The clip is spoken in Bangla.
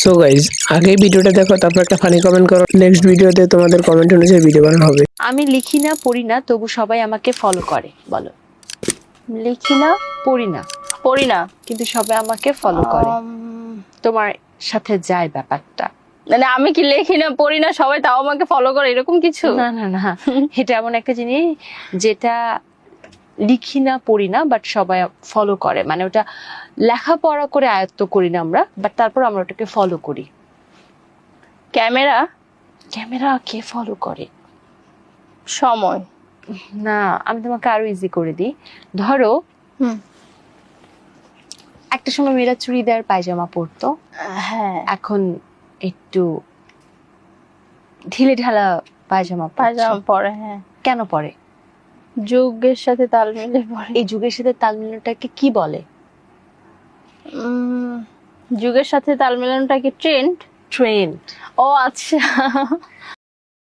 সো গাইজ, আগে ভিডিওটা দেখো, তারপর একটা ফানি কমেন্ট করো। নেক্সট ভিডিওতে তোমাদের কমেন্ট অনুযায়ী ভিডিও বানানো হবে। আমি লিখি না পড়ি না তবু সবাই আমাকে ফলো করে। বলো। লিখি না পড়ি না পড়ি না কিন্তু সবাই আমাকে ফলো করে। তোমার সাথে যায় ব্যাপারটা। মানে আমি কি লিখি না পড়ি না সবাই তাও আমাকে ফলো করে এরকম কিছু? না না না, এটা এমন একটা জিনিস যেটা লিখি না পড়ি না বাট সবাই ফলো করে, মানে ওটা লেখাপড়া করে আয়ত্ত করি না আমরা, বাট তারপর আমরা ওটাকে ফলো করি। ক্যামেরা? ক্যামেরা কে ফলো করে? সময়? না, আমি তোমাকে আরো ইজি করে দিই। ধরো হুম, একটা সময় মেয়েরা চুড়িদার পায়জামা পরতো, হ্যাঁ এখন একটু ঢিলে ঢালা পায়জামা পায়জামা পরে, হ্যাঁ কেন পরে? যুগের সাথে তাল মিলে পরে। এই যুগের সাথে তাল মিলানোটাকে কি বলে? যুগের সাথে তাল মেলানোটা কি ট্রেন্ড? ট্রেন্ড। ও আচ্ছা।